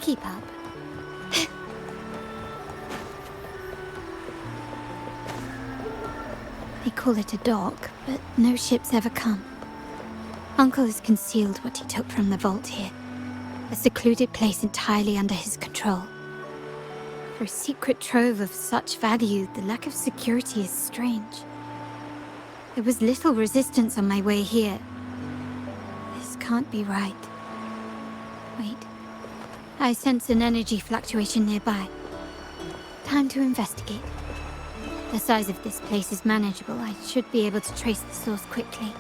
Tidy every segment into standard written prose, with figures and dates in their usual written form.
keep up. They call it a dock, but no ships ever come. Uncle has concealed what he took from the vault here. A secluded place entirely under his control. For a secret trove of such value, the lack of security is strange. There was little resistance on my way here. This can't be right. Wait. I sense an energy fluctuation nearby. Time to investigate. The size of this place is manageable. I should be able to trace the source quickly.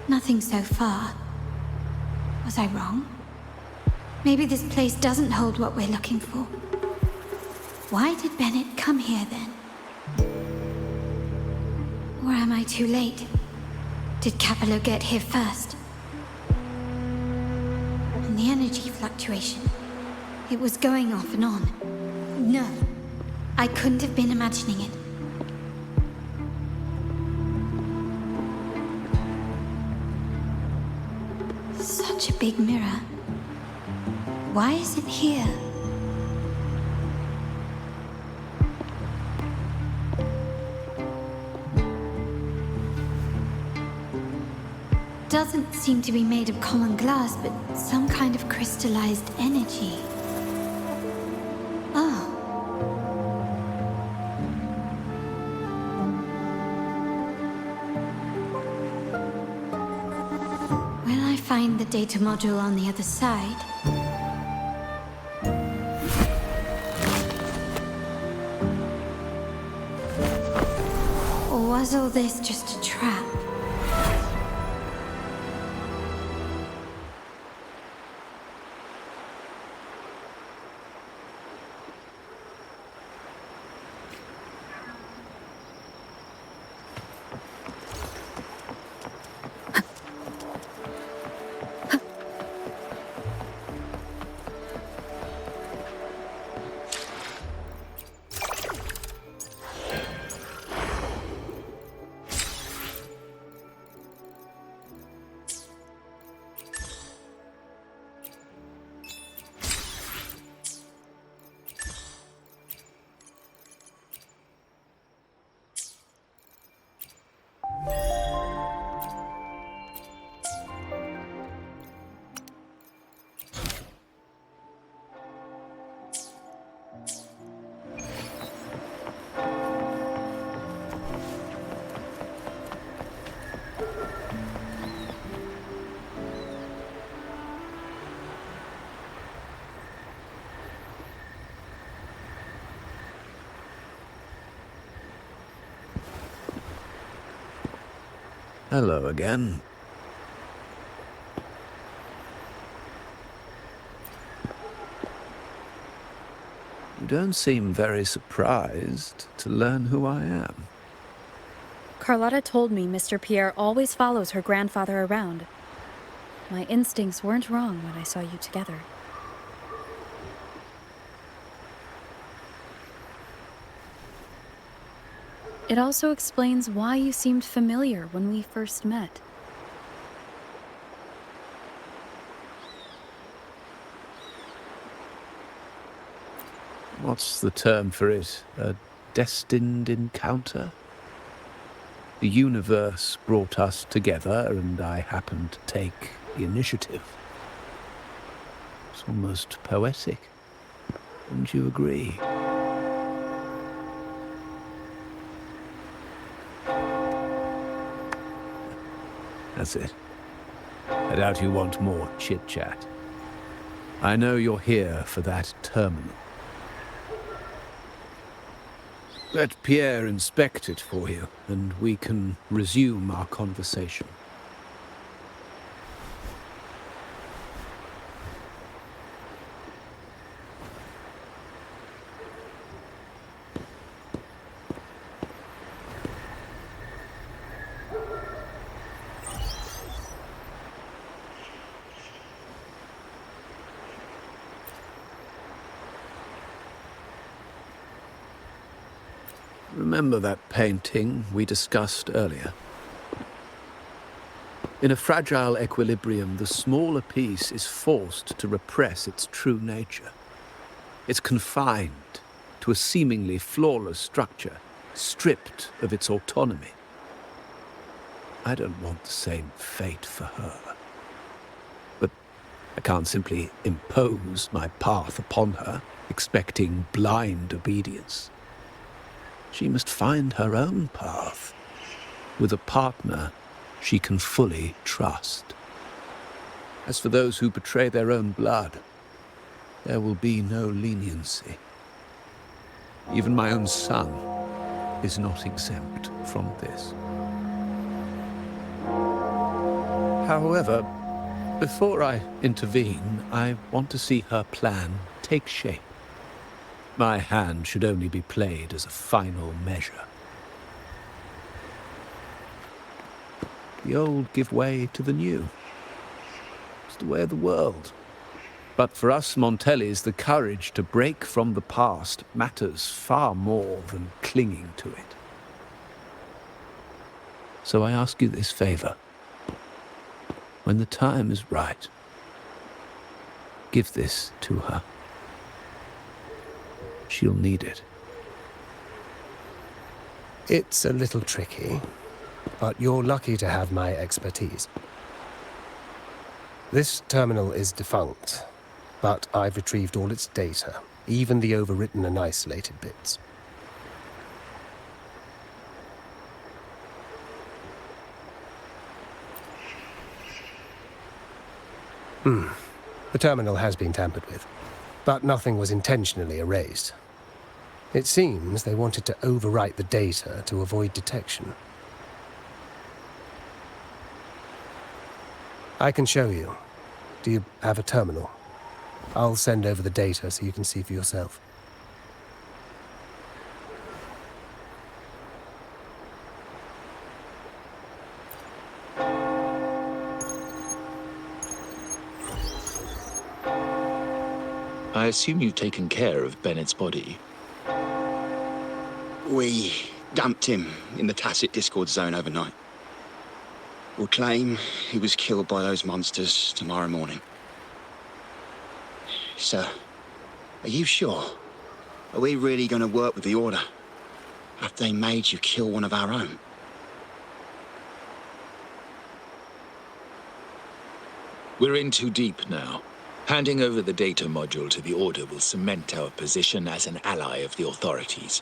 Nothing so far. Was I wrong? Maybe this place doesn't hold what we're looking for. Why did Bennett come here then? Or am I too late? Did Capello get here first? And the energy fluctuation. It was going off and on. No, I couldn't have been imagining it. Such a big mirror. Why is it here? Doesn't seem to be made of common glass, but some kind of crystallized energy. Oh. Will I find the data module on the other side? Or was all this just a trap? Hello again. You don't seem very surprised to learn who I am. Carlotta told me Mr. Pierre always follows her grandfather around. My instincts weren't wrong when I saw you together. It also explains why you seemed familiar when we first met. What's the term for it? A destined encounter? The universe brought us together, and I happened to take the initiative. It's almost poetic. Wouldn't you agree? That's it. I doubt you want more chit-chat. I know you're here for that terminal. Let Pierre inspect it for you, and we can resume our conversation. Remember that painting we discussed earlier? In a fragile equilibrium, the smaller piece is forced to repress its true nature. It's confined to a seemingly flawless structure, stripped of its autonomy. I don't want the same fate for her. But I can't simply impose my path upon her, expecting blind obedience. She must find her own path, with a partner she can fully trust. As for those who betray their own blood, there will be no leniency. Even my own son is not exempt from this. However, before I intervene, I want to see her plan take shape. My hand should only be played as a final measure. The old give way to the new. It's the way of the world. But for us Montellis, the courage to break from the past matters far more than clinging to it. So I ask you this favor. When the time is right, give this to her. She'll need it. It's a little tricky, but you're lucky to have my expertise. This terminal is defunct, but I've retrieved all its data, even the overwritten and isolated bits. The terminal has been tampered with, but nothing was intentionally erased. It seems they wanted to overwrite the data to avoid detection. I can show you. Do you have a terminal? I'll send over the data so you can see for yourself. I assume you've taken care of Bennett's body. We dumped him in the tacit Discord zone overnight. We'll claim he was killed by those monsters tomorrow morning. Sir, are you sure? Are we really going to work with the Order? Have they made you kill one of our own? We're in too deep now. Handing over the data module to the Order will cement our position as an ally of the authorities.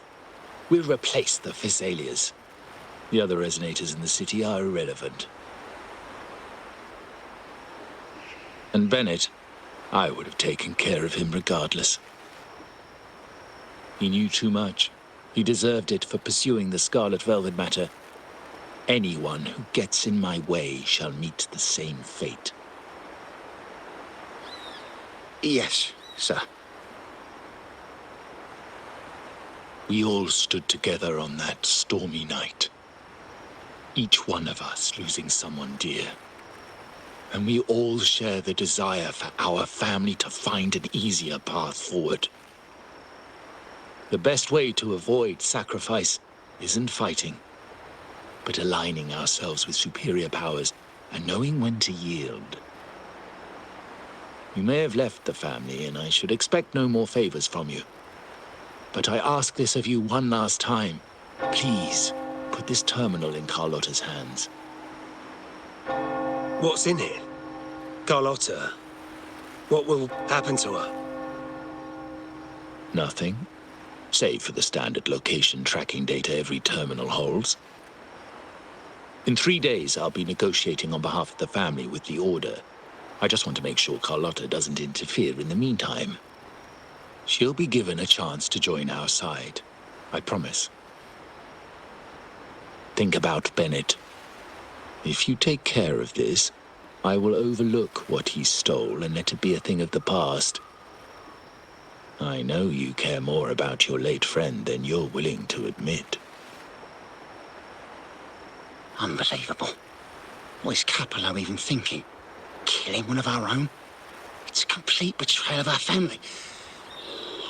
We'll replace the Physaelias. The other resonators in the city are irrelevant. And Bennett, I would have taken care of him regardless. He knew too much. He deserved it for pursuing the Scarlet Velvet matter. Anyone who gets in my way shall meet the same fate. Yes, sir. We all stood together on that stormy night. Each one of us losing someone dear. And we all share the desire for our family to find an easier path forward. The best way to avoid sacrifice isn't fighting, but aligning ourselves with superior powers and knowing when to yield. You may have left the family, and I should expect no more favors from you. But I ask this of you one last time. Please, put this terminal in Carlotta's hands. What's in it? Carlotta? What will happen to her? Nothing, save for the standard location tracking data every terminal holds. In 3 days, I'll be negotiating on behalf of the family with the Order. I just want to make sure Carlotta doesn't interfere in the meantime. She'll be given a chance to join our side. I promise. Think about Bennett. If you take care of this, I will overlook what he stole and let it be a thing of the past. I know you care more about your late friend than you're willing to admit. Unbelievable. What is Capello even thinking? Killing one of our own? It's a complete betrayal of our family.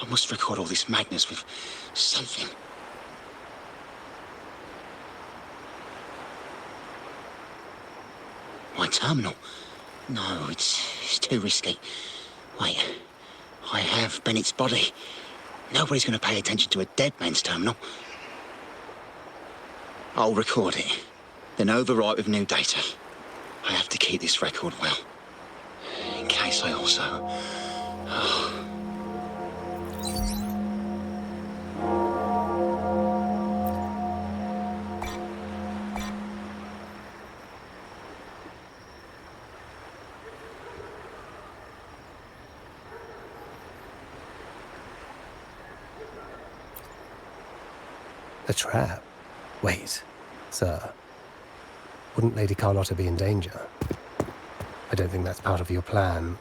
I must record all this madness with something. My terminal? No, it's too risky. Wait, I have Bennett's body. Nobody's going to pay attention to a dead man's terminal. I'll record it, then overwrite with new data. I have to keep this record well, in case I also... A trap? Wait, sir. Wouldn't Lady Carlotta be in danger? I don't think that's part of your plan.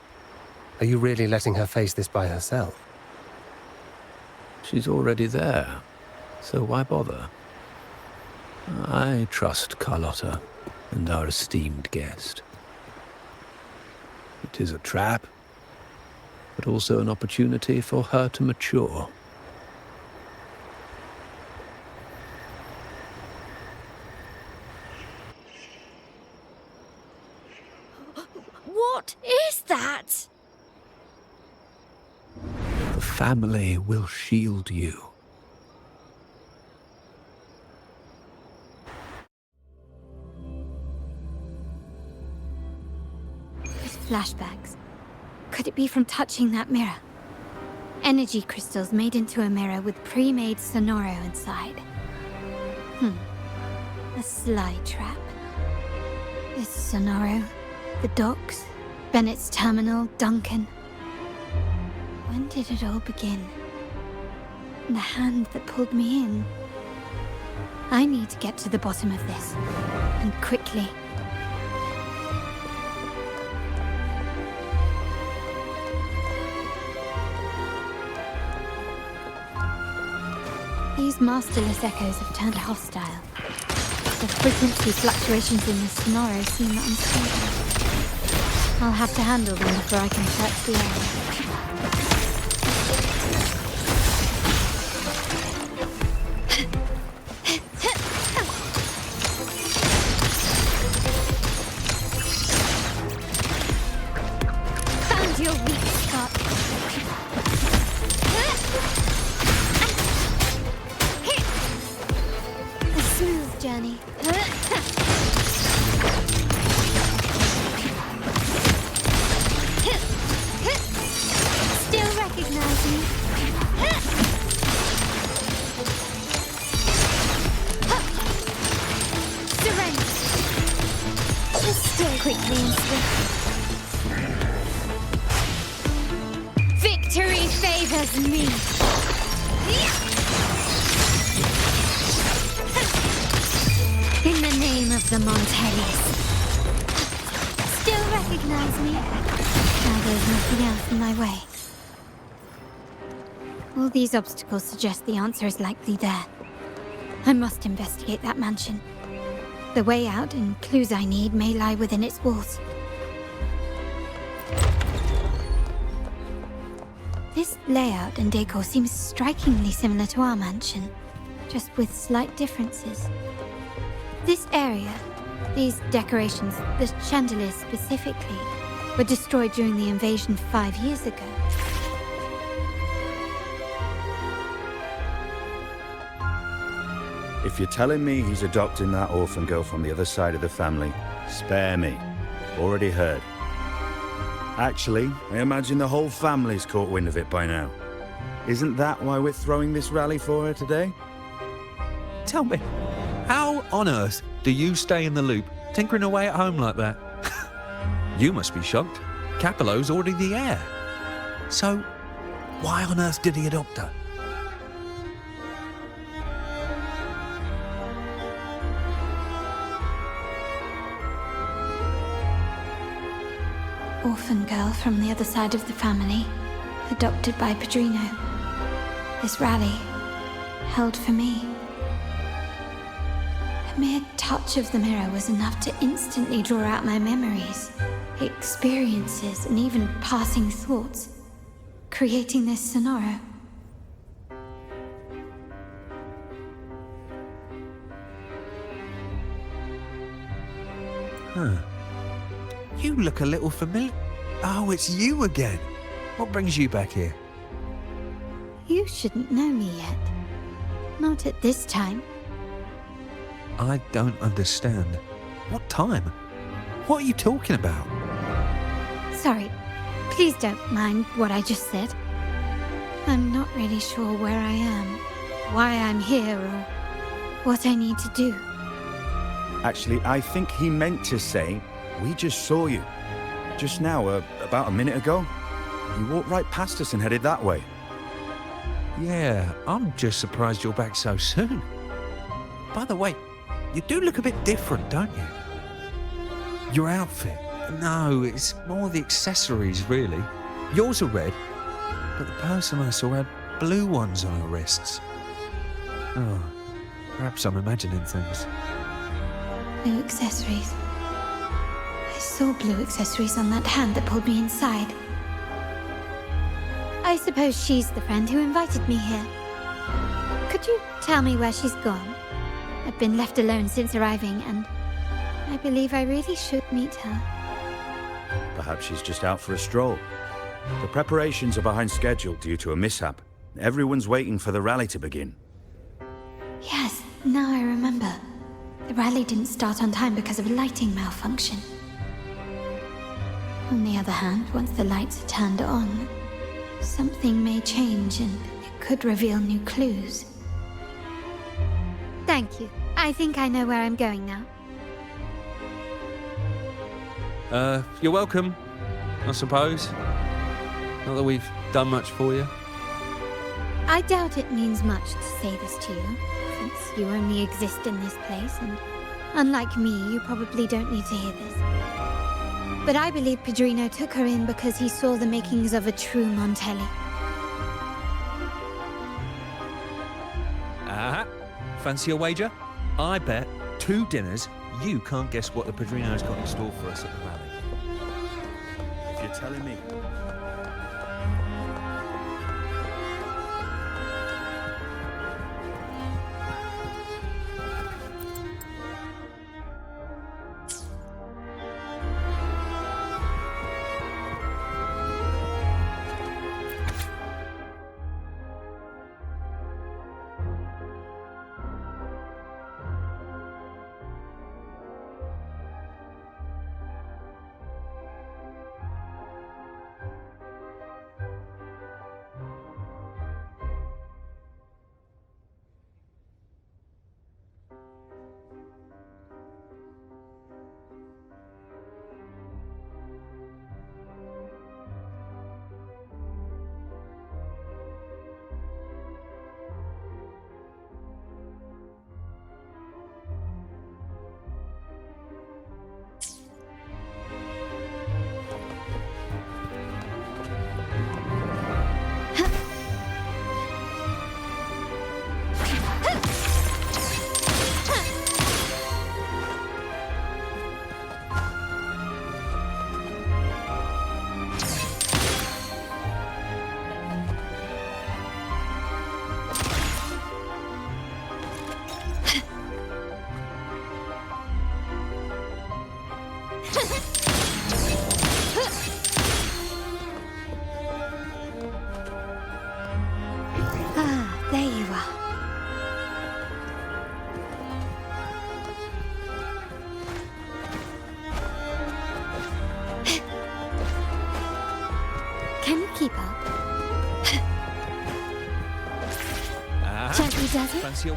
Are you really letting her face this by herself? She's already there, so why bother? I trust Carlotta and our esteemed guest. It is a trap, but also an opportunity for her to mature. What is that? The family will shield you. These flashbacks. Could it be from touching that mirror? Energy crystals made into a mirror with pre-made Sonoro inside. A sly trap. This Sonoro, the docks, Bennett's terminal, Duncan. When did it all begin? The hand that pulled me in. I need to get to the bottom of this, and quickly. These masterless echoes have turned hostile. The frequency fluctuations in the Sonoro seem unstable. I'll have to handle them before I can search the area. Found your weak spot. A smooth journey. Still recognize me? Surrender. Still quickly and swiftly. Victory favors me. In the name of the Montelis. Still recognize me? Now there's nothing else in my way. All these obstacles suggest the answer is likely there. I must investigate that mansion. The way out and clues I need may lie within its walls. This layout and decor seems strikingly similar to our mansion, just with slight differences. This area, these decorations, the chandeliers specifically, were destroyed during the invasion 5 years ago. If you're telling me he's adopting that orphan girl from the other side of the family, spare me. Already heard. Actually, I imagine the whole family's caught wind of it by now. Isn't that why we're throwing this rally for her today? Tell me, how on earth do you stay in the loop, tinkering away at home like that? You must be shocked. Capello's already the heir. So, why on earth did he adopt her? Orphan girl from the other side of the family, adopted by Padrino. This rally, held for me. A mere touch of the mirror was enough to instantly draw out my memories, experiences, and even passing thoughts, creating this scenario. Huh. You look a little familiar. Oh, it's you again. What brings you back here? You shouldn't know me yet. Not at this time. I don't understand. What time? What are you talking about? Sorry. Please don't mind what I just said. I'm not really sure where I am, why I'm here, or what I need to do. Actually, I think he meant to say, we just saw you. Just now, about a minute ago. You walked right past us and headed that way. Yeah, I'm just surprised you're back so soon. By the way, you do look a bit different, don't you? Your outfit. No, it's more the accessories, really. Yours are red, but the person I saw had blue ones on her wrists. Oh, perhaps I'm imagining things. Blue accessories. I saw blue accessories on that hand that pulled me inside. I suppose she's the friend who invited me here. Could you tell me where she's gone? I've been left alone since arriving, and I believe I really should meet her. Perhaps she's just out for a stroll. The preparations are behind schedule due to a mishap. Everyone's waiting for the rally to begin. Yes, now I remember. The rally didn't start on time because of a lighting malfunction. On the other hand, once the lights are turned on, something may change and it could reveal new clues. Thank you. I think I know where I'm going now. You're welcome, I suppose. Not that we've done much for you. I doubt it means much to say this to you, since you only exist in this place, and unlike me, you probably don't need to hear this. But I believe Padrino took her in because he saw the makings of a true Montelli. Fancy a wager? I bet 2 dinners you can't guess what the Padrino's got in store for us at the rally. If you're telling me. keep up. Gently does it? Fancy a...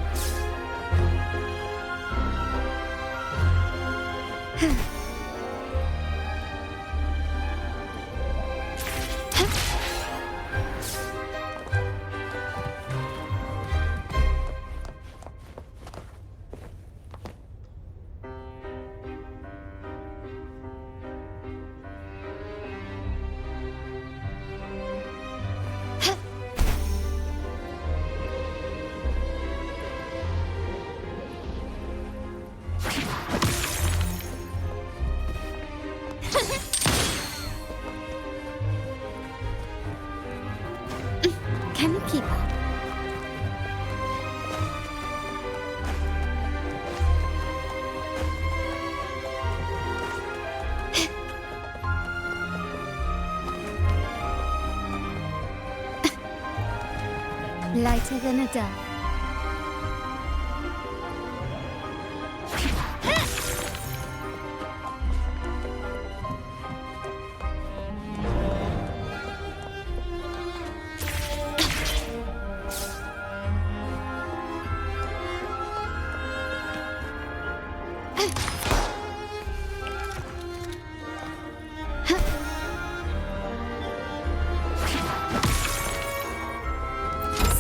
Can you keep up? Lighter than a dove.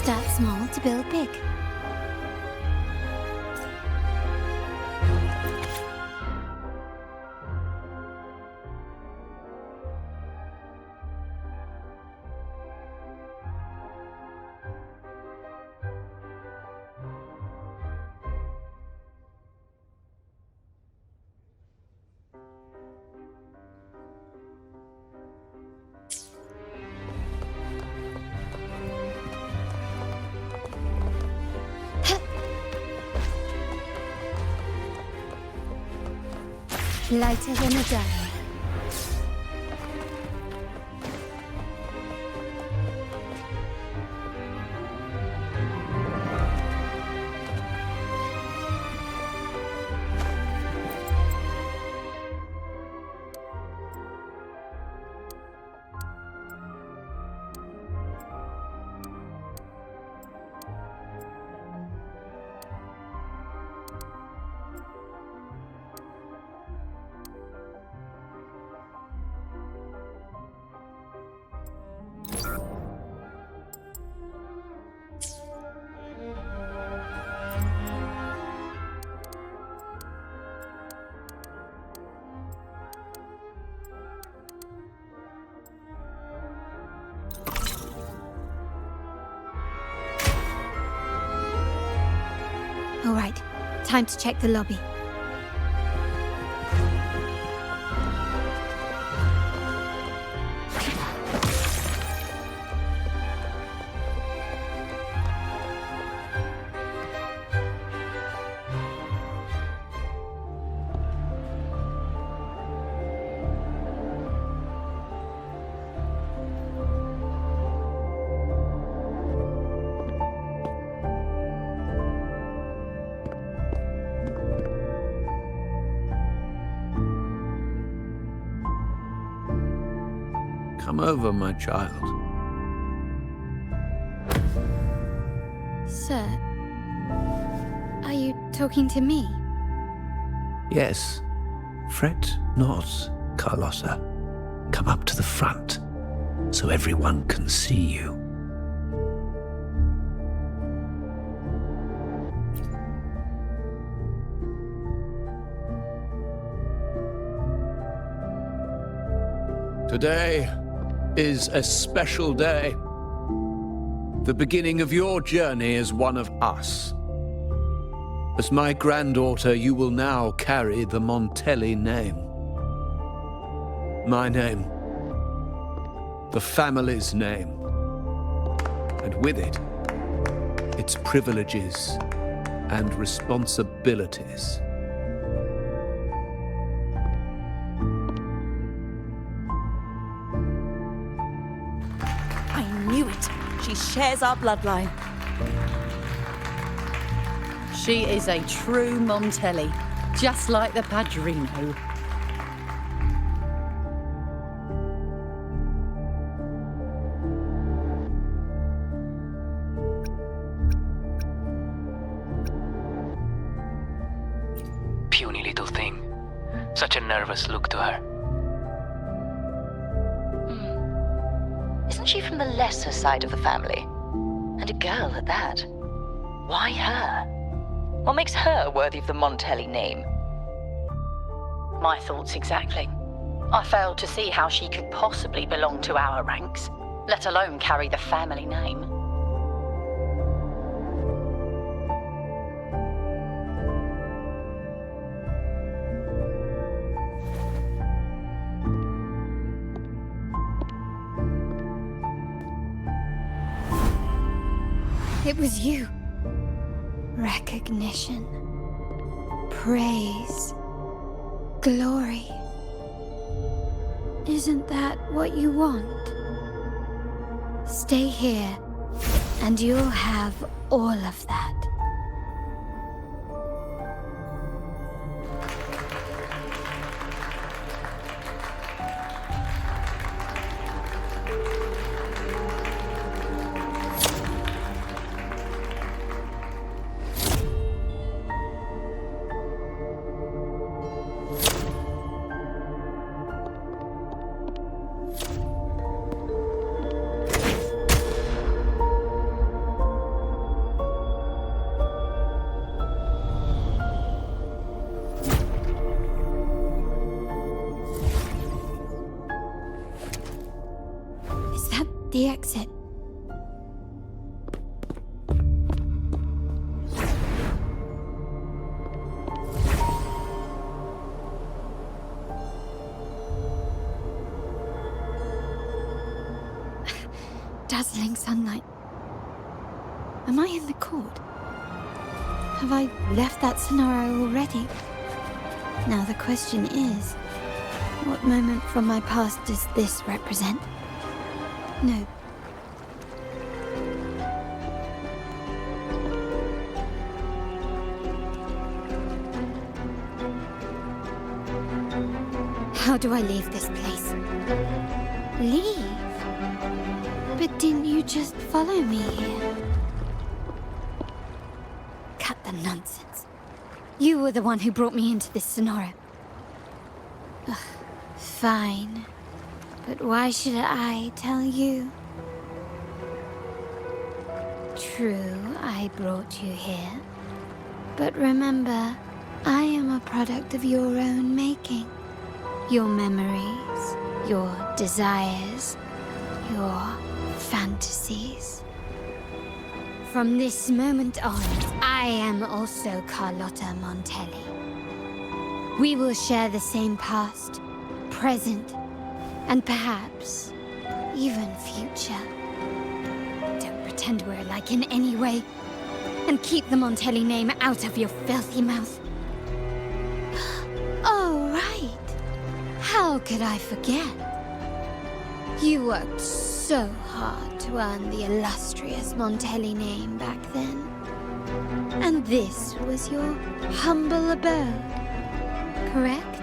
Start small to build big. Lighter than a dove. All right, time to check the lobby. Come over, my child. Sir, are you talking to me? Yes. Fret not, Carlotta. Come up to the front, so everyone can see you. Today is a special day. The beginning of your journey as one of us. As my granddaughter, you will now carry the Montelli name. My name. The family's name. And with it, its privileges and responsibilities. She shares our bloodline. She is a true Montelli, just like the Padrino. thing. Such a nervous look to her. Isn't she from the lesser side of the family? And a girl at that. Why her? What makes her worthy of the Montelli name? My thoughts exactly. I failed to see how she could possibly belong to our ranks, let alone carry the family name. It was you. Recognition. Praise. Glory. Isn't that what you want? Stay here, and you'll have all of that. The exit. Dazzling sunlight. Am I in the court? Have I left that scenario already? Now the question is, what moment from my past does this represent? No. How do I leave this place? Leave? But didn't you just follow me here? Cut the nonsense. You were the one who brought me into this scenario. Ugh, fine. But why should I tell you? True, I brought you here. But remember, I am a product of your own making. Your memories, your desires, your fantasies. From this moment on, I am also Carlotta Montelli. We will share the same past, present, and perhaps even future. Don't pretend we're alike in any way, and keep the Montelli name out of your filthy mouth. Oh, right. How could I forget? You worked so hard to earn the illustrious Montelli name back then. And this was your humble abode, correct?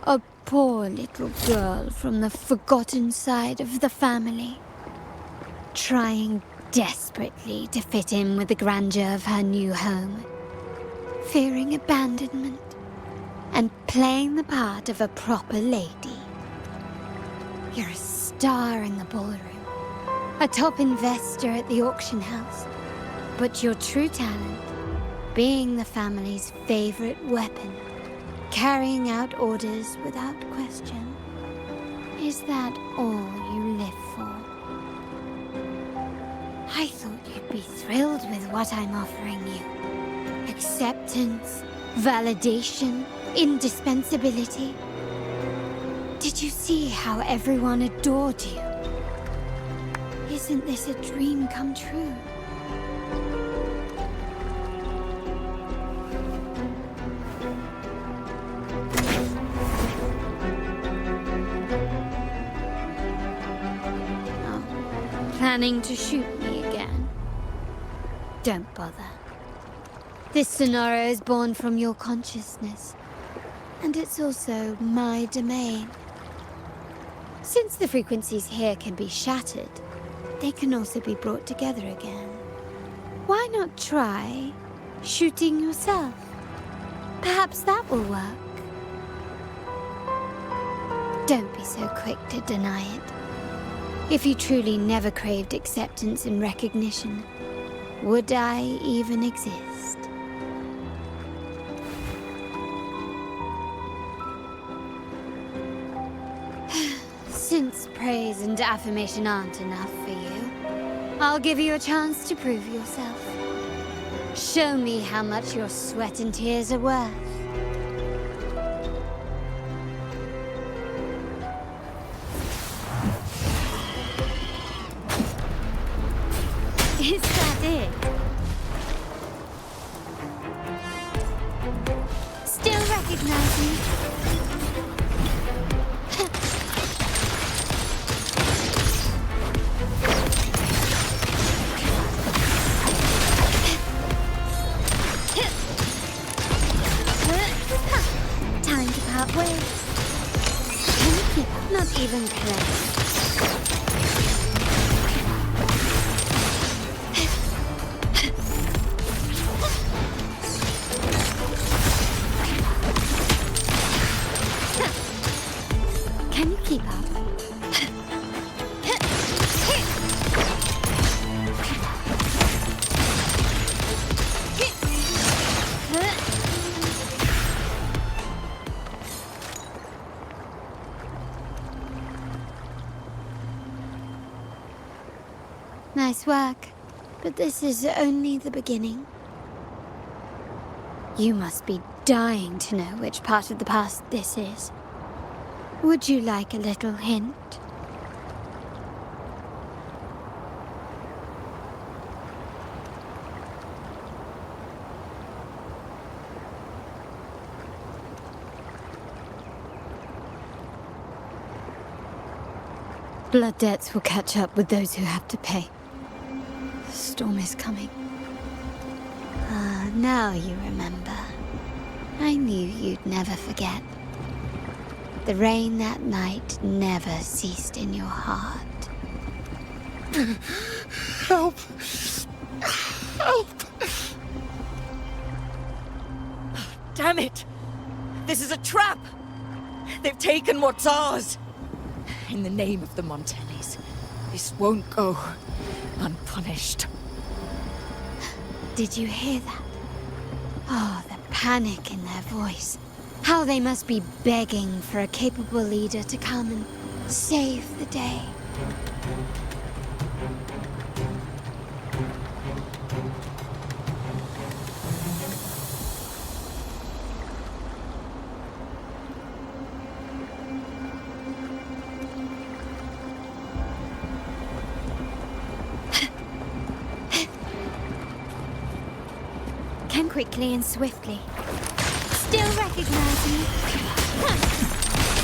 A poor little girl from the forgotten side of the family, trying desperately to fit in with the grandeur of her new home, fearing abandonment, and playing the part of a proper lady. You're a star in the ballroom, a top investor at the auction house, but your true talent, being the family's favorite weapon, carrying out orders without question. Is that all you live for? I thought you'd be thrilled with what I'm offering you. Acceptance, validation, indispensability. Did you see how everyone adored you? Isn't this a dream come true? Planning to shoot me again? Don't bother. This scenario is born from your consciousness, and it's also my domain. Since the frequencies here can be shattered, they can also be brought together again. Why not try shooting yourself? Perhaps that will work. Don't be so quick to deny it. If you truly never craved acceptance and recognition, would I even exist? Since praise and affirmation aren't enough for you, I'll give you a chance to prove yourself. Show me how much your sweat and tears are worth. Is that it? Still recognize me? Time to part ways. Thank you. Not even close. Can you keep up? Nice work, but this is only the beginning. You must be dying to know which part of the past this is. Would you like a little hint? Blood debts will catch up with those who have to pay. The storm is coming. Ah, now you remember. I knew you'd never forget. The rain that night never ceased in your heart. Help! Help! Damn it! This is a trap! They've taken what's ours! In the name of the Montellis, this won't go unpunished. Did you hear that? Oh, the panic in their voice. How they must be begging for a capable leader to come and save the day. Can quickly and swiftly. Still recognize me?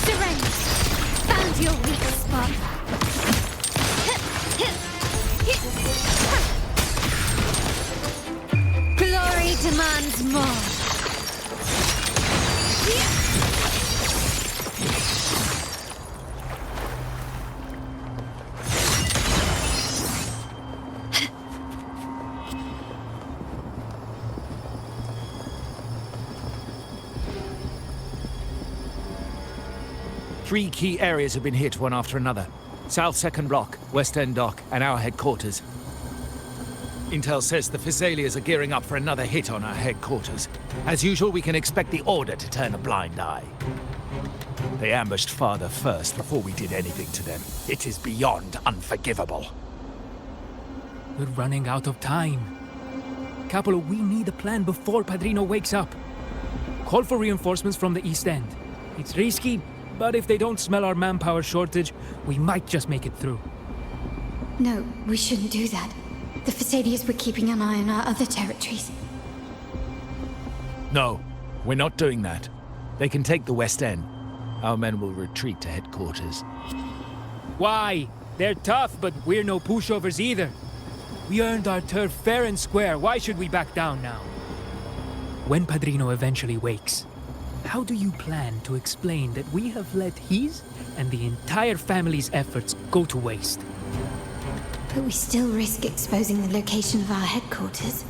Surrender. Found your weak spot. Glory demands more. Three key areas have been hit one after another. South Second Block, West End Dock, and our headquarters. Intel says the Physaelias are gearing up for another hit on our headquarters. As usual, we can expect the Order to turn a blind eye. They ambushed Father first before we did anything to them. It is beyond unforgivable. We're running out of time. Capolo, we need a plan before Padrino wakes up. Call for reinforcements from the East End. It's risky, but if they don't smell our manpower shortage, we might just make it through. No, we shouldn't do that. The Physaelias were keeping an eye on our other territories. No, we're not doing that. They can take the West End. Our men will retreat to headquarters. Why? They're tough, but we're no pushovers either. We earned our turf fair and square. Why should we back down now? When Padrino eventually wakes, how do you plan to explain that we have let his and the entire family's efforts go to waste? but we still risk exposing the location of our headquarters.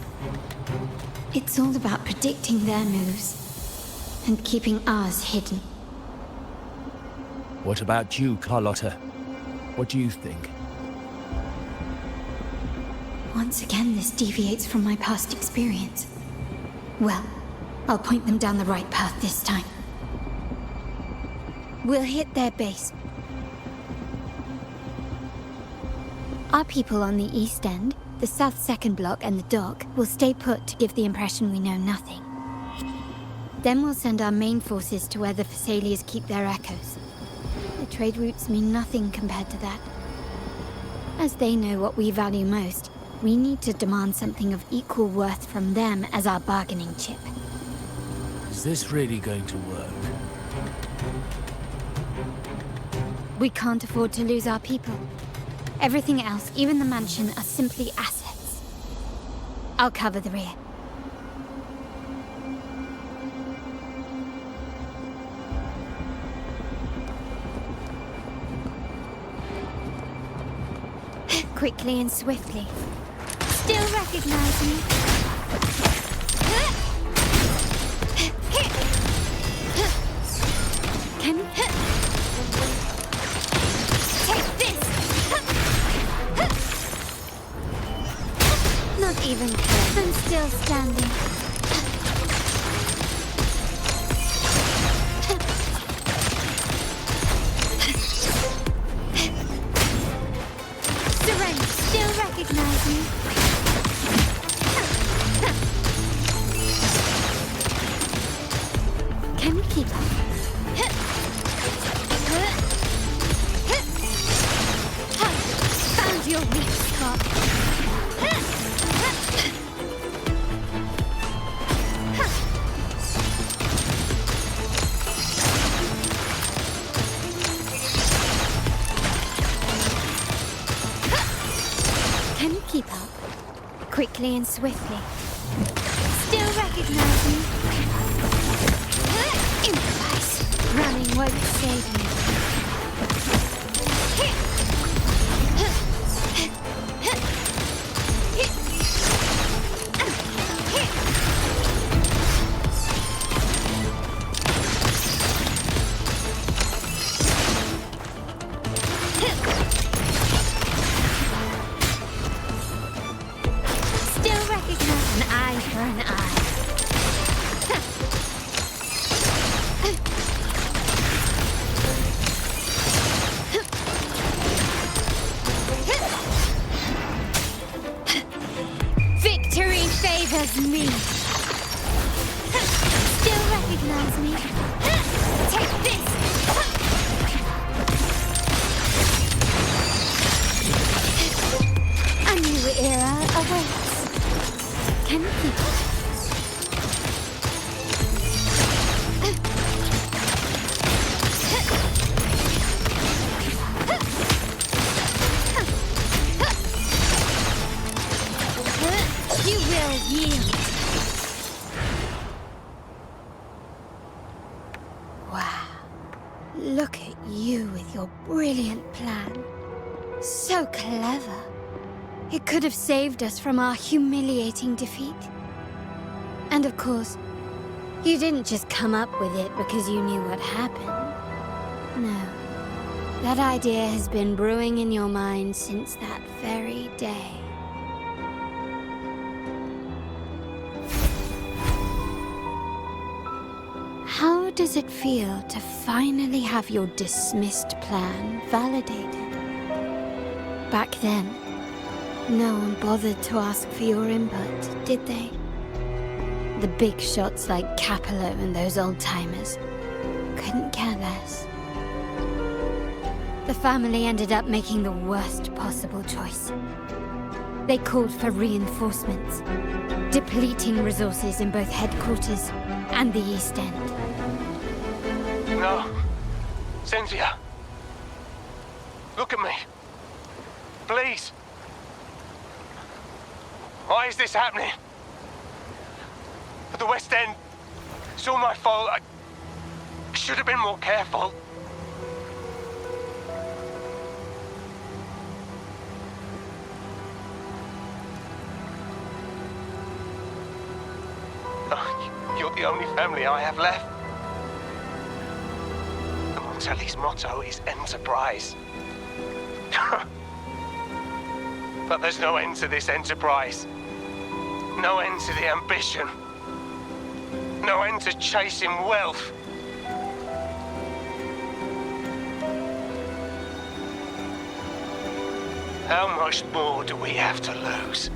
It's all about predicting their moves and keeping ours hidden. What about you, Carlotta? What do you think? Once again, this deviates from my past experience. Well, I'll point them down the right path this time. We'll hit their base. Our people on the east end, the south second block and the dock will stay put to give the impression we know nothing. Then we'll send our main forces to where the Thessalians keep their echoes. The trade routes mean nothing compared to that. As they know what we value most, we need to demand something of equal worth from them as our bargaining chip. Is this really going to work? We can't afford to lose our people. Everything else, even the mansion, are simply assets. I'll cover the rear. Quickly and swiftly. Still recognize me. Can you... Take this! Not even close. I'm still standing. Surrender. Still recognize me. Can we keep up? Found your weak spot. Can you keep up? Quickly and swiftly. Still recognize me. Improvise. Running won't save me. Still recognize an eye for an eye. Victory favors me. Still recognize me. Take this. A new era awaits. Can you keep up? You will yield. Wow. Look at you with your brilliant plan. So clever. It could have saved us from our humiliating defeat. And of course, you didn't just come up with it because you knew what happened. No. That idea has been brewing in your mind since that very day. How does it feel to finally have your dismissed plan validated? Back then, no one bothered to ask for your input, did they? The big shots like Capello and those old-timers couldn't care less. The family ended up making the worst possible choice. They called for reinforcements, depleting resources in both headquarters and the East End. No. Cynthia. Look at me. Please. Why is this happening? At the West End, it's all my fault. I should have been more careful. You're the only family I have left. The Montelli's motto is enterprise. But there's no end to this enterprise. No end to the ambition. No end to chasing wealth. How much more do we have to lose?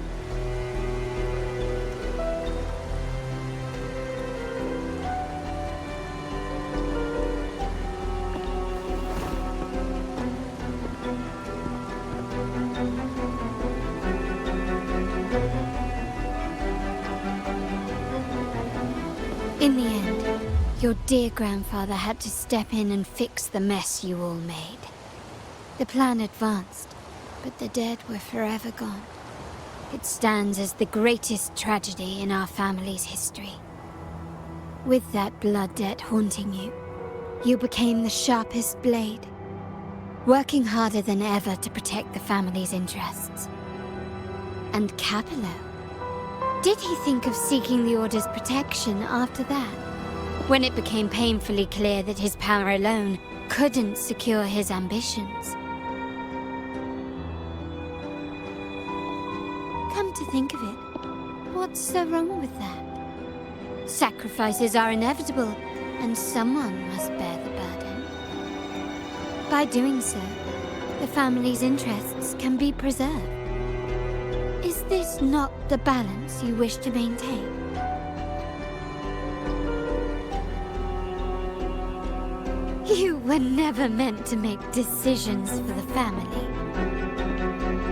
In the end, your dear grandfather had to step in and fix the mess you all made. The plan advanced, but the dead were forever gone. It stands as the greatest tragedy in our family's history. With that blood debt haunting you, you became the sharpest blade, working harder than ever to protect the family's interests. And Capello? Did he think of seeking the Order's protection after that? When it became painfully clear that his power alone couldn't secure his ambitions. Come to think of it, what's so wrong with that? Sacrifices are inevitable, and someone must bear the burden. By doing so, the family's interests can be preserved. Is this not the balance you wish to maintain? You were never meant to make decisions for the family.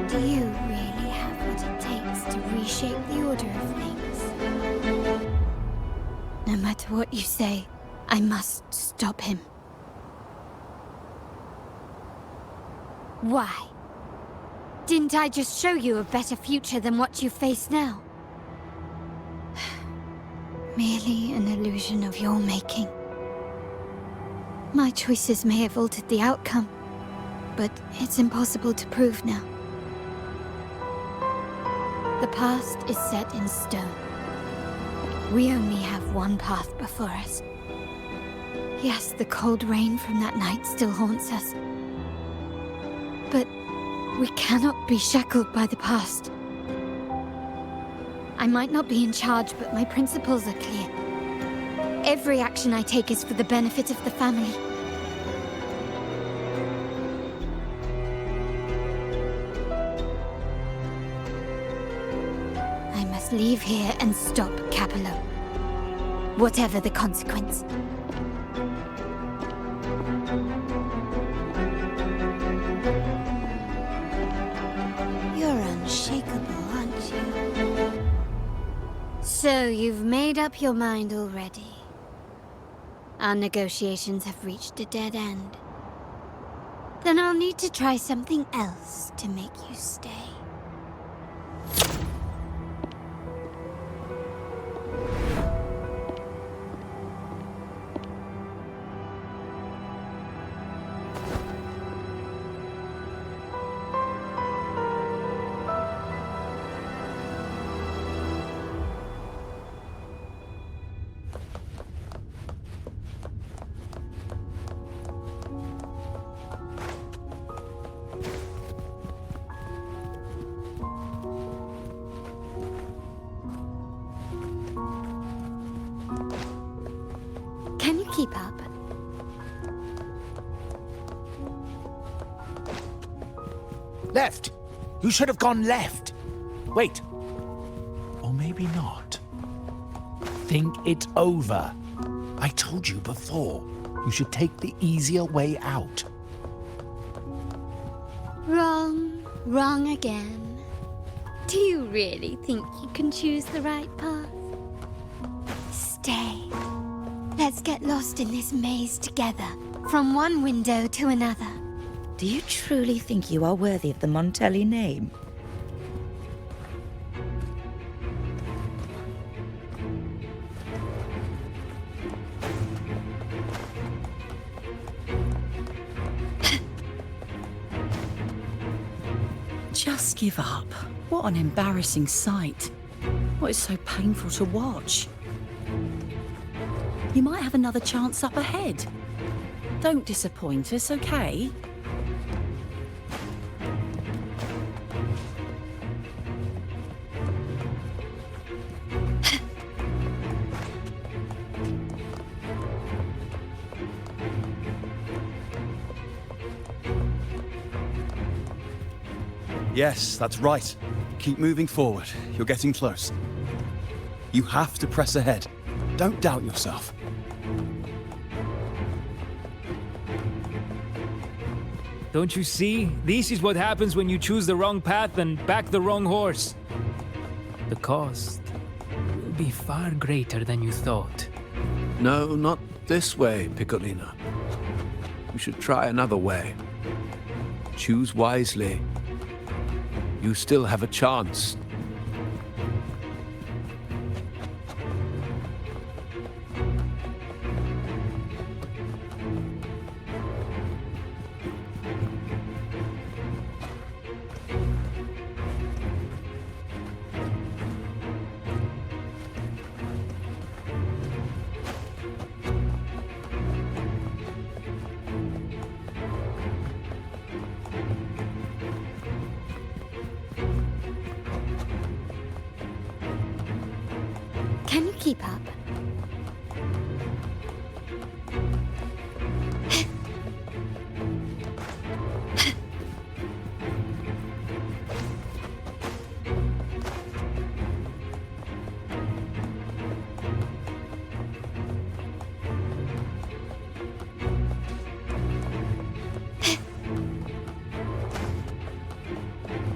Do you really have what it takes to reshape the order of things? No matter what you say, I must stop him. Why? Didn't I just show you a better future than what you face now? Merely an illusion of your making. My choices may have altered the outcome, but it's impossible to prove now. The past is set in stone. We only have one path before us. Yes, the cold rain from that night still haunts us. But we cannot be shackled by the past. I might not be in charge, but my principles are clear. Every action I take is for the benefit of the family. I must leave here and stop Capello. Whatever the consequence. You're unshakable, aren't you? So you've made up your mind already. Our negotiations have reached a dead end. Then I'll need to try something else to make you stay. Can you keep up? Left! You should have gone left! Wait. Or maybe not. Think it over. I told you before. You should take the easier way out. Wrong. Wrong again. Do you really think you can choose the right path? Stay. Let's get lost in this maze together, from one window to another. Do you truly think you are worthy of the Montelli name? Just give up. What an embarrassing sight. What is so painful to watch? You might have another chance up ahead. Don't disappoint us, okay? Yes, that's right. Keep moving forward. You're getting close. You have to press ahead. Don't doubt yourself. Don't you see? This is what happens when you choose the wrong path and back the wrong horse. The cost will be far greater than you thought. No, not this way, Piccolina. You should try another way. Choose wisely. You still have a chance. Can you keep up?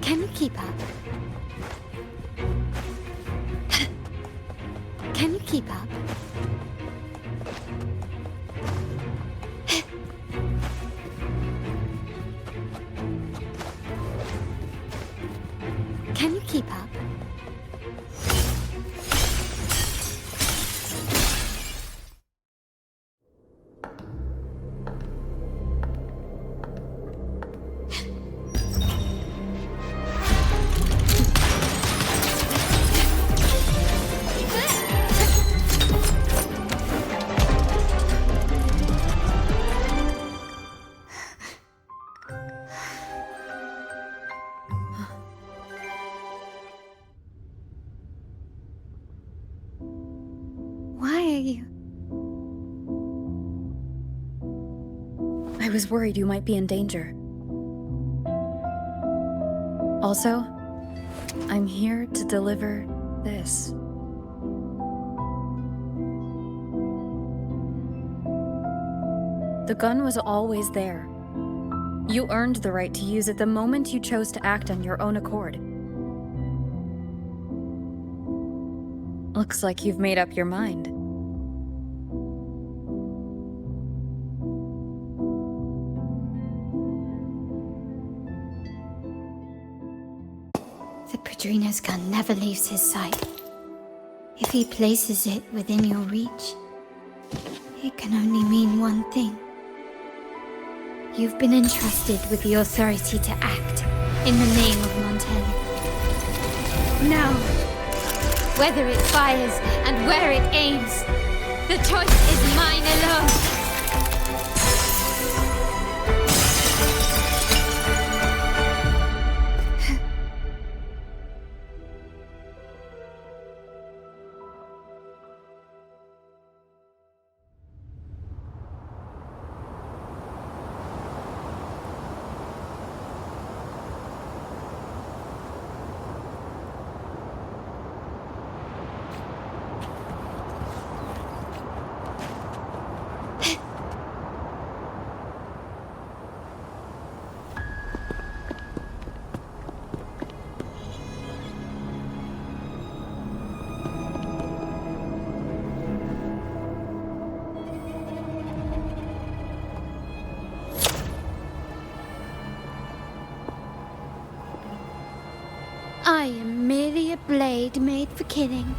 Can you keep up? Can you keep up? Can you keep up? Why are you? I was worried you might be in danger. Also, I'm here to deliver this. The gun was always there. You earned the right to use it the moment you chose to act on your own accord. Looks like you've made up your mind. The Padrino's gun never leaves his sight. If he places it within your reach, it can only mean one thing. You've been entrusted with the authority to act in the name of Montelli. Now, whether it fires and where it aims, the choice is mine alone. I am merely a blade made for killing.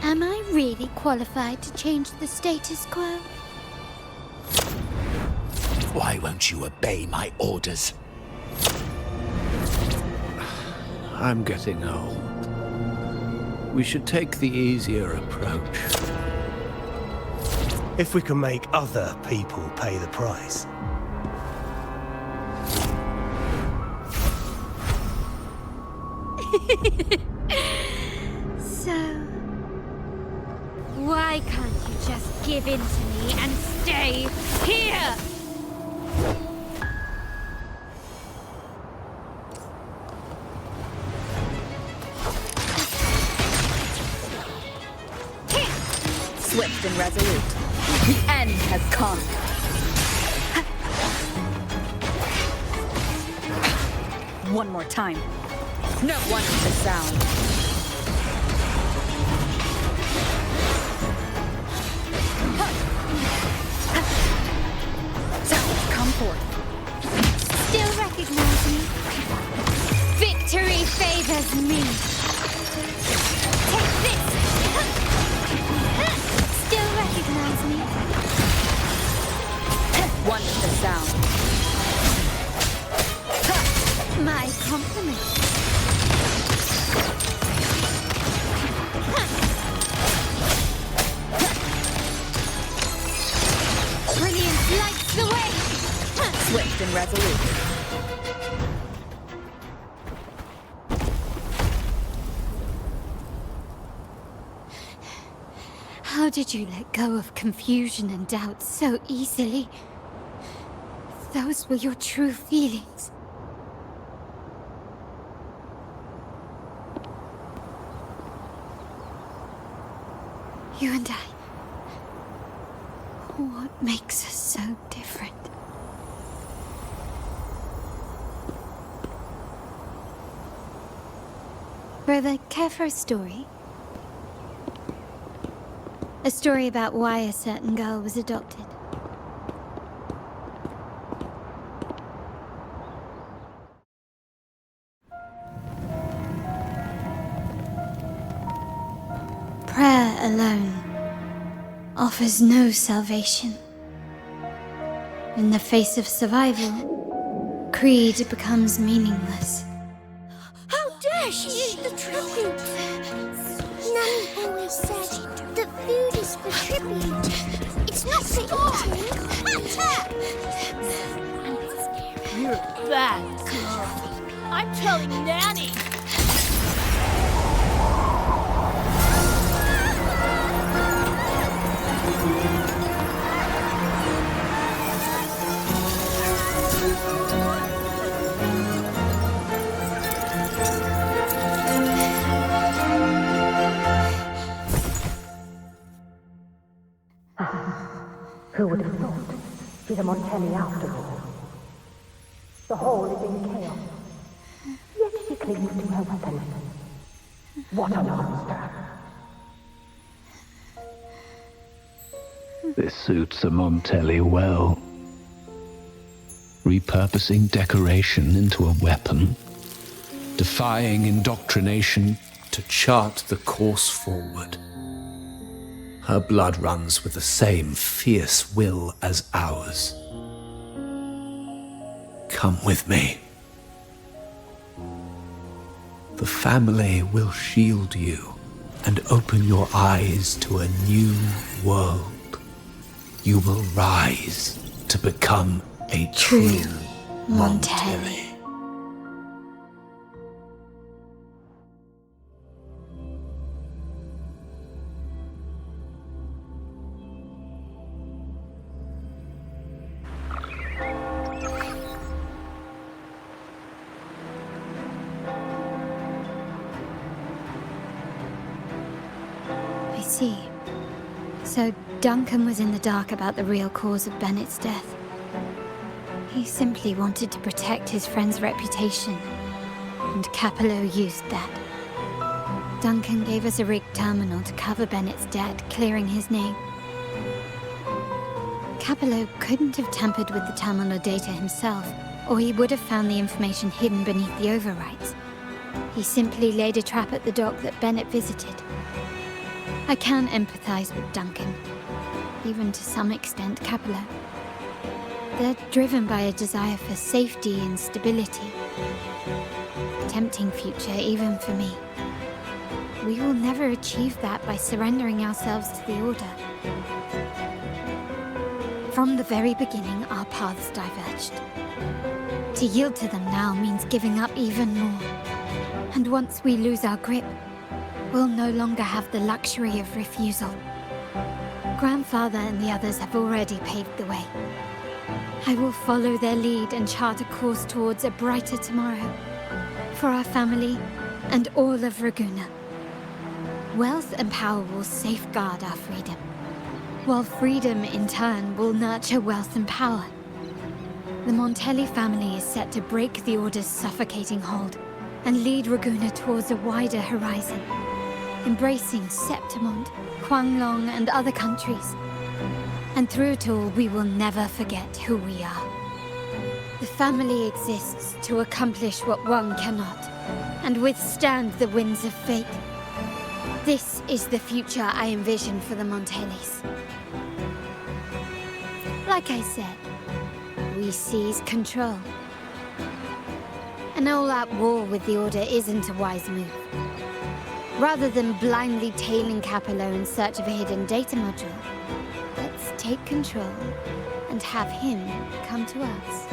Am I really qualified to change the status quo? Why won't you obey my orders? I'm getting old. We should take the easier approach. If we can make other people pay the price. So, why can't you just give in to me and stay here? Swift and resolute. The end has come. One more time. No one with the sound. Sound, come forth. Still recognize me? Victory favors me. Take this! Still recognize me? One with the sound. My compliments. Brilliance lights the way! Swift and resolute. How did you let go of confusion and doubt so easily? Those were your true feelings. You and I. What makes us so different? Rover, care for a story? A story about why a certain girl was adopted. Prayer alone offers no salvation. In the face of survival, creed becomes meaningless. How dare she eat the tribute? Nanny always said that food is for tribute. It's not for eating. You're a bad girl. I'm telling Nanny. Who would have thought? She's a Montelli after all. The hall is in chaos. Yet she clings to her weapon. What a monster! This suits a Montelli well. Repurposing decoration into a weapon, defying indoctrination to chart the course forward. Her blood runs with the same fierce will as ours. Come with me. The family will shield you and open your eyes to a new world. You will rise to become a true Montelli. I see. So Duncan was in the dark about the real cause of Bennett's death. He simply wanted to protect his friend's reputation, and Capello used that. Duncan gave us a rigged terminal to cover Bennett's debt, clearing his name. Capello couldn't have tampered with the terminal data himself, or he would have found the information hidden beneath the overwrites. He simply laid a trap at the dock that Bennett visited. I can empathize with Duncan, even to some extent Capello. They're driven by a desire for safety and stability. Tempting future even for me. we will never achieve that by surrendering ourselves to the Order. From the very beginning, our paths diverged. To yield to them now means giving up even more. And once we lose our grip, we'll no longer have the luxury of refusal. Grandfather and the others have already paved the way. I will follow their lead and chart a course towards a brighter tomorrow. For our family and all of Raguna. Wealth and power will safeguard our freedom, while freedom in turn will nurture wealth and power. The Montelli family is set to break the Order's suffocating hold and lead Raguna towards a wider horizon, embracing Septimond, Huanglong, and other countries. And through it all, we will never forget who we are. The family exists to accomplish what one cannot, and withstand the winds of fate. This is the future I envision for the Montellis. Like I said, we seize control. An all-out war with the Order isn't a wise move. Rather than blindly tailing Capello in search of a hidden data module, let's take control and have him come to us.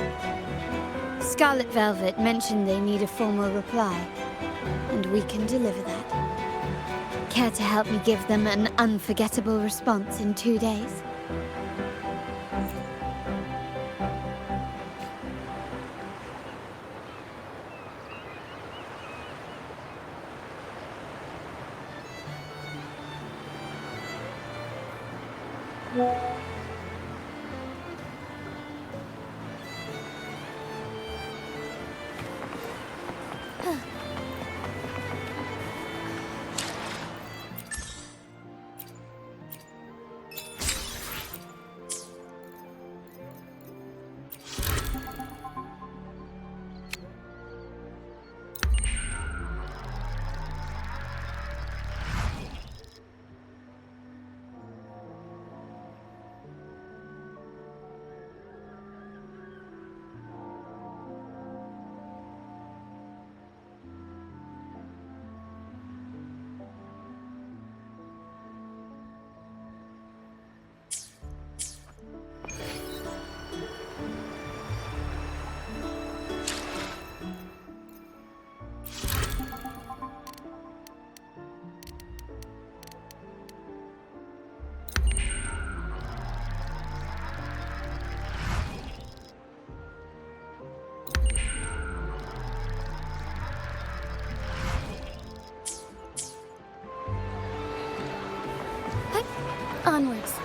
Scarlet Velvet mentioned they need a formal reply, and we can deliver that. Care to help me give them an unforgettable response in 2 days? Onwards.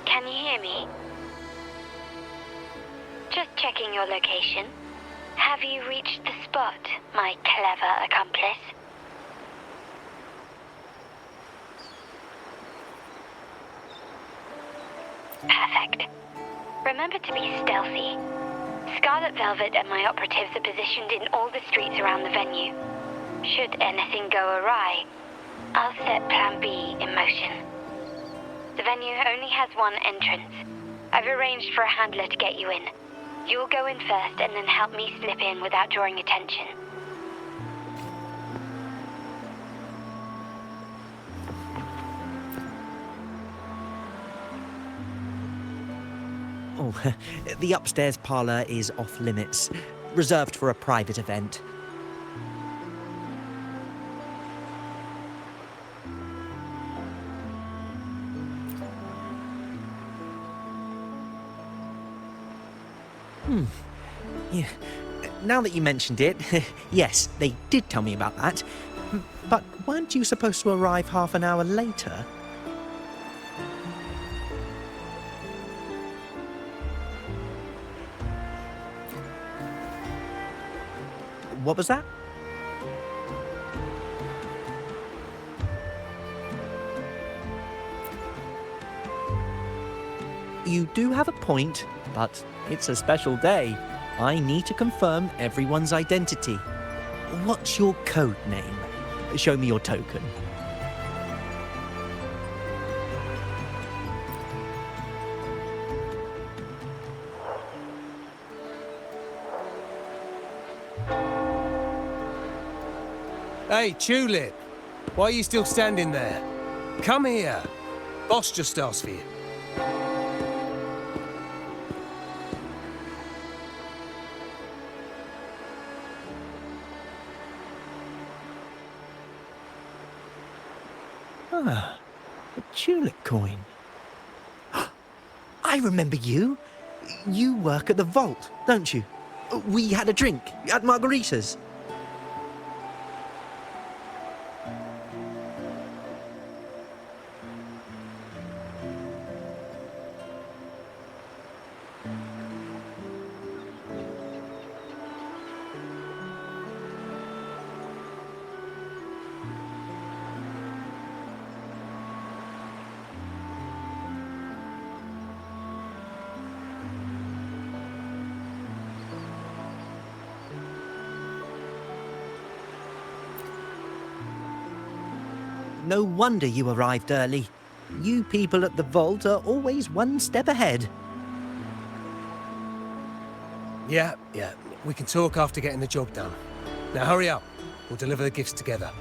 Can you hear me? Just checking your location. Have you reached the spot, my clever accomplice? Perfect. Remember to be stealthy. Scarlet Velvet and my operatives are positioned in all the streets around the venue. Should anything go awry, I'll set Plan B in motion. The venue only has one entrance. I've arranged for a handler to get you in. You'll go in first and then help me slip in without drawing attention. Oh, the upstairs parlour is off limits, reserved for a private event. Yeah. Now that you mentioned it, yes, they did tell me about that. But weren't you supposed to arrive half an hour later? What was that? You do have a point, but it's a special day. I need to confirm everyone's identity. What's your code name? Show me your token. Hey, Tulip! Why are you still standing there? Come here. Boss just asked for you. Ah, a tulip coin. I remember you. You work at the vault, don't you? We had a drink at Margarita's. No wonder you arrived early. You people at the vault are always one step ahead. Yeah. We can talk after getting the job done. Now hurry up. We'll deliver the gifts together.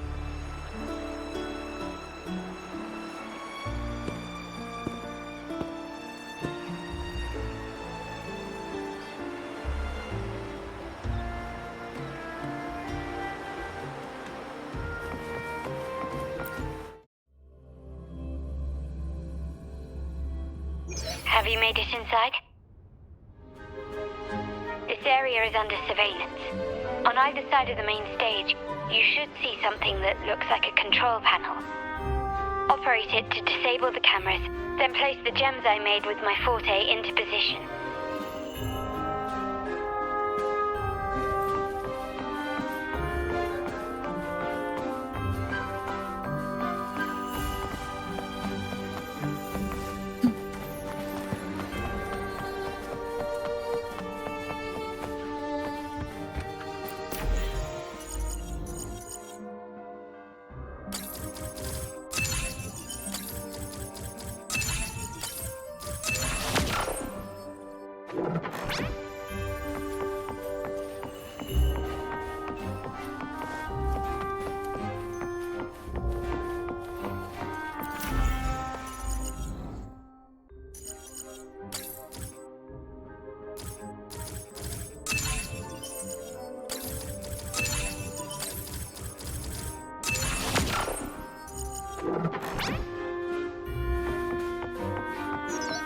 Have you made it inside? This area is under surveillance. On either side of the main stage, you should see something that looks like a control panel. Operate it to disable the cameras, then place the gems I made with my forte into position.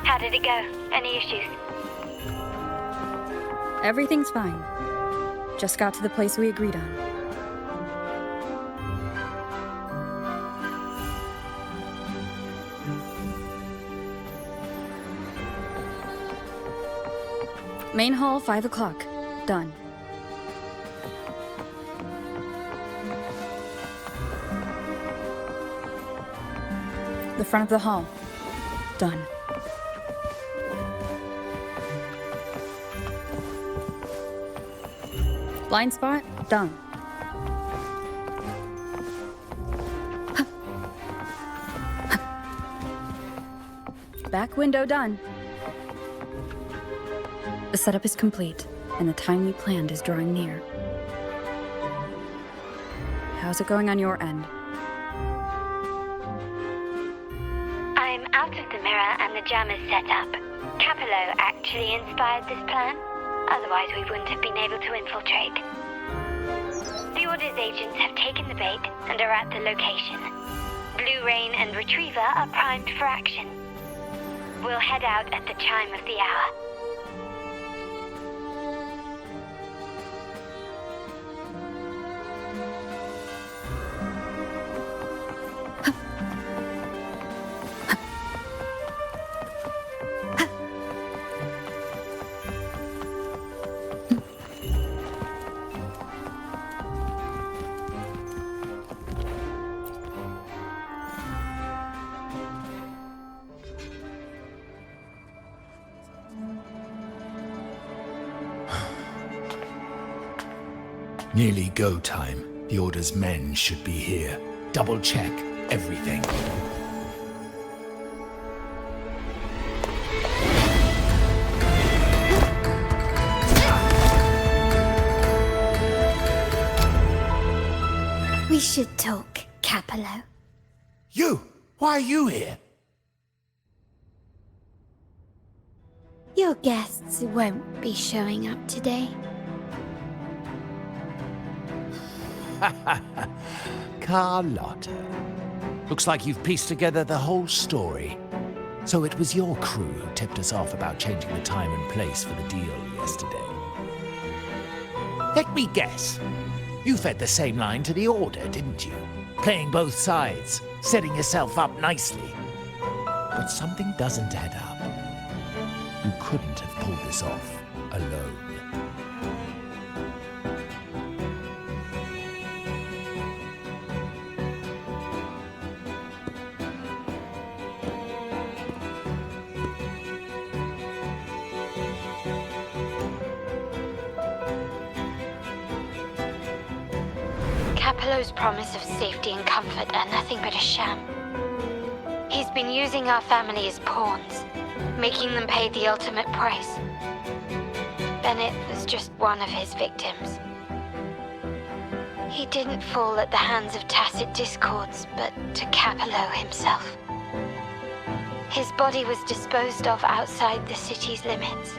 How did it go? Any issues? Everything's fine. Just got to the place we agreed on. Main hall, 5 o'clock. Done. The front of the hall. Done. Blind spot, done. Back window done. The setup is complete, and the time we planned is drawing near. How's it going on your end? I'm out of the mirror and the jam is set up. Capello actually inspired this plan. Otherwise, we wouldn't have been able to infiltrate. The Order's agents have taken the bait and are at the location. Blue Rain and Retriever are primed for action. We'll head out at the chime of the hour. Nearly go time. The Order's men should be here. Double check everything. We should talk, Capello. You! Why are you here? Your guests won't be showing up today. Carlotta. Looks like you've pieced together the whole story. So it was your crew who tipped us off about changing the time and place for the deal yesterday. Let me guess. You fed the same line to the Order, didn't you? Playing both sides, setting yourself up nicely. But something doesn't add up. You couldn't have pulled this off alone. Capello's promise of safety and comfort are nothing but a sham. He's been using our family as pawns, making them pay the ultimate price. Bennett was just one of his victims. He didn't fall at the hands of tacit discords, but to Capello himself. His body was disposed of outside the city's limits.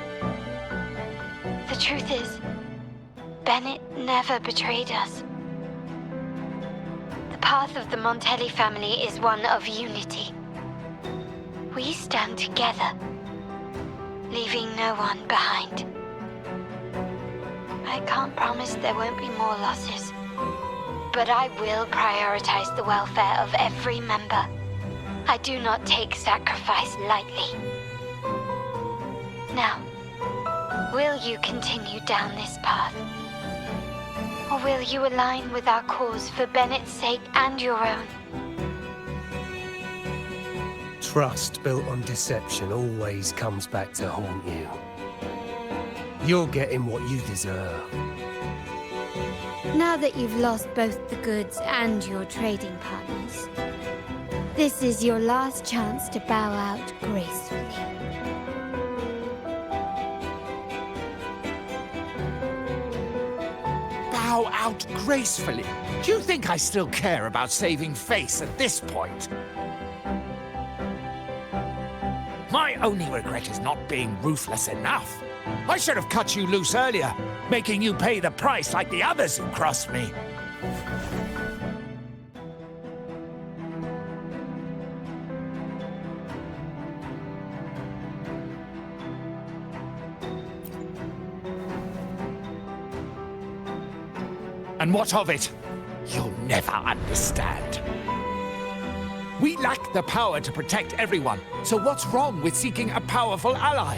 The truth is, Bennett never betrayed us. The path of the Montelli family is one of unity. We stand together, leaving no one behind. I can't promise there won't be more losses, but I will prioritize the welfare of every member. I do not take sacrifice lightly. Now, will you continue down this path? Or will you align with our cause for Bennett's sake and your own? Trust built on deception always comes back to haunt you. You're getting what you deserve. Now that you've lost both the goods and your trading partners, this is your last chance to bow out gracefully. Bow out gracefully? Do you think I still care about saving face at this point? My only regret is not being ruthless enough. I should have cut you loose earlier, making you pay the price like the others who crossed me. And what of it? You'll never understand. We lack the power to protect everyone, so what's wrong with seeking a powerful ally?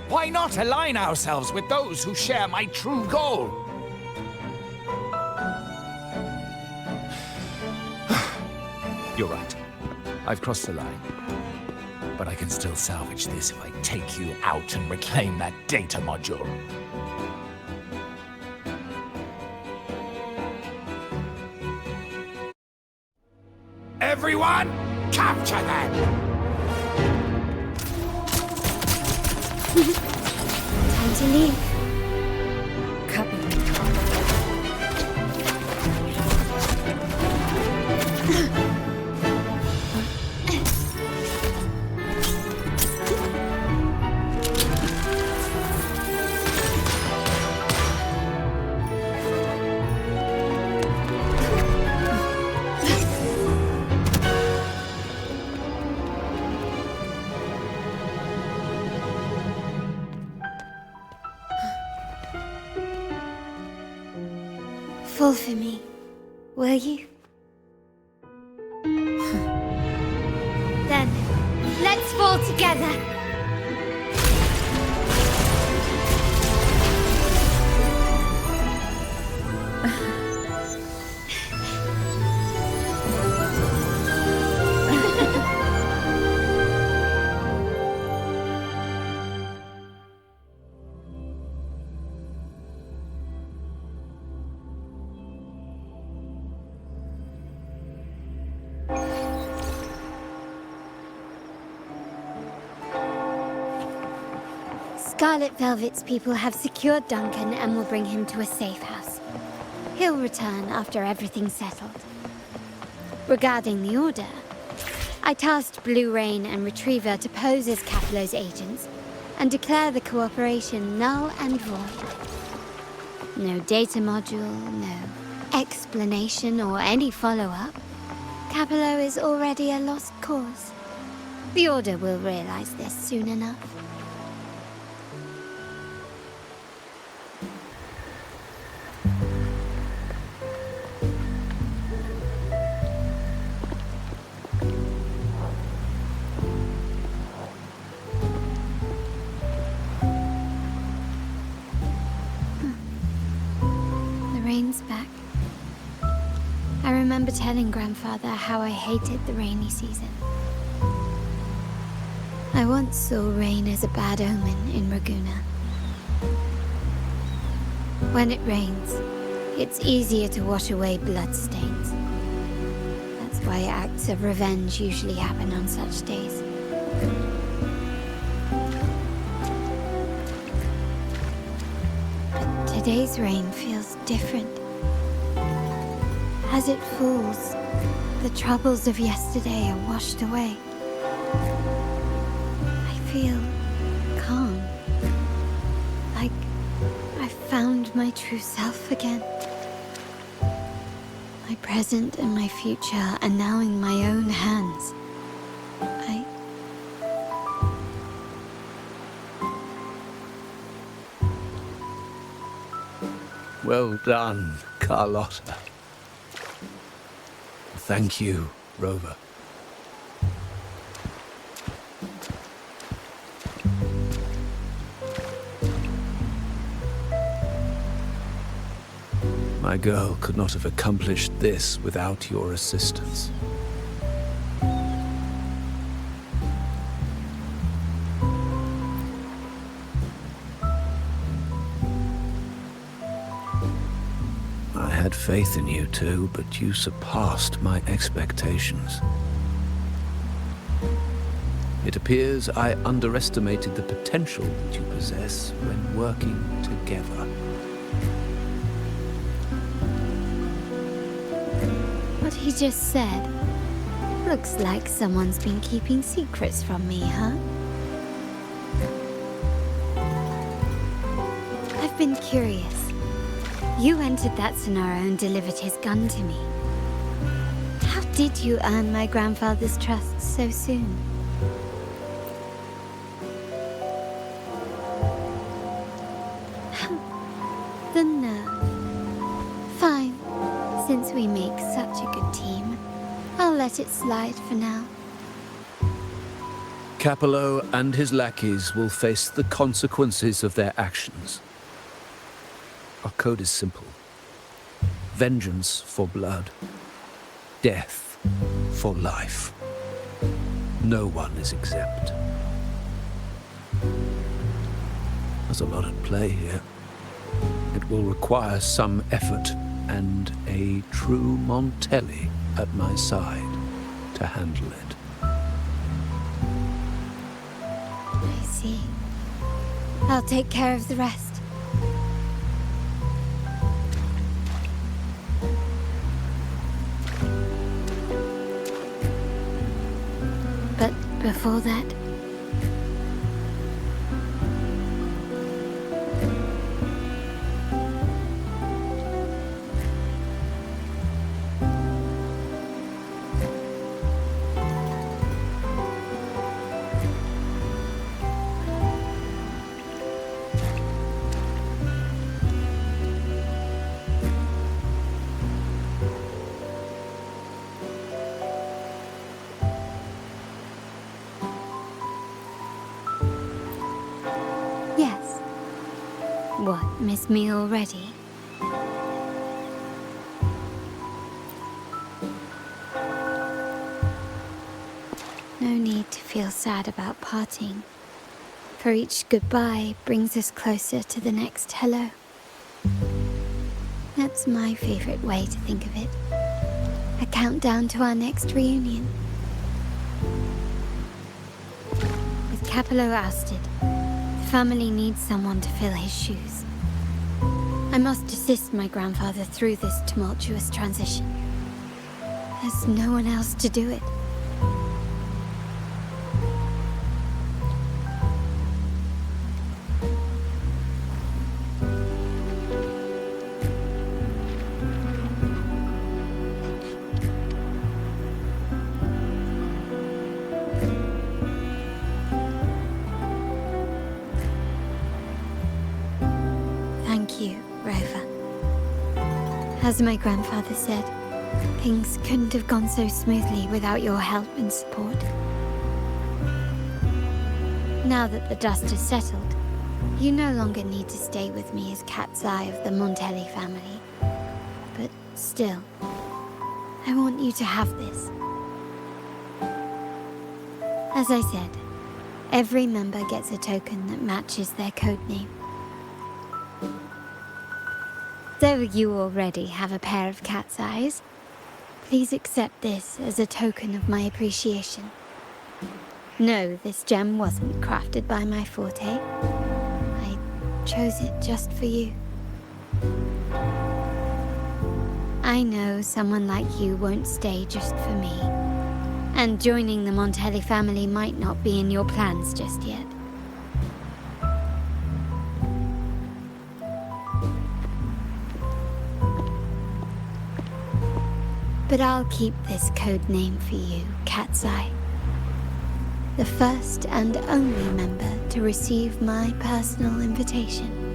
Why not align ourselves with those who share my true goal? You're right. I've crossed the line. But I can still salvage this if I take you out and reclaim that data module. Everyone, capture them! Time to leave. Copy. Fall for me, will you? Then, let's fall together! Scarlet Velvet's people have secured Duncan and will bring him to a safe house. He'll return after everything's settled. Regarding the Order, I tasked Blue Rain and Retriever to pose as Capello's agents and declare the cooperation null and void. No data module, no explanation or any follow-up. Capello is already a lost cause. The Order will realize this soon enough. Back. I remember telling Grandfather how I hated the rainy season. I once saw rain as a bad omen in Raguna. When it rains, it's easier to wash away bloodstains. That's why acts of revenge usually happen on such days. But today's rain feels different. As it falls, the troubles of yesterday are washed away. I feel calm. Like I've found my true self again. My present and my future are now in my own hands. Well done, Carlotta. Thank you, Rover. My girl could not have accomplished this without your assistance. I had faith in you too, but you surpassed my expectations. It appears I underestimated the potential that you possess when working together. What he just said. Looks like someone's been keeping secrets from me, huh? I've been curious. You entered that scenario and delivered his gun to me. How did you earn my grandfather's trust so soon? The nerve. Fine. Since we make such a good team, I'll let it slide for now. Capello and his lackeys will face the consequences of their actions. Our code is simple. Vengeance for blood. Death for life. No one is exempt. There's a lot at play here. It will require some effort and a true Montelli at my side to handle it. I see. I'll take care of the rest. But before that... Yes. What, miss me already? No need to feel sad about parting, for each goodbye brings us closer to the next hello. That's my favorite way to think of it. A countdown to our next reunion. With Capello ousted, the family needs someone to fill his shoes. I must assist my grandfather through this tumultuous transition. There's no one else to do it. Thank you, Rover. As my grandfather said, things couldn't have gone so smoothly without your help and support. Now that the dust has settled, you no longer need to stay with me as cat's eye of the Montelli family. But still, I want you to have this. As I said, every member gets a token that matches their codename. Though you already have a pair of cat's eyes, please accept this as a token of my appreciation. No, this gem wasn't crafted by my forte. I chose it just for you. I know someone like you won't stay just for me, and joining the Montelli family might not be in your plans just yet. But I'll keep this code name for you, Cat's Eye. The first and only member to receive my personal invitation.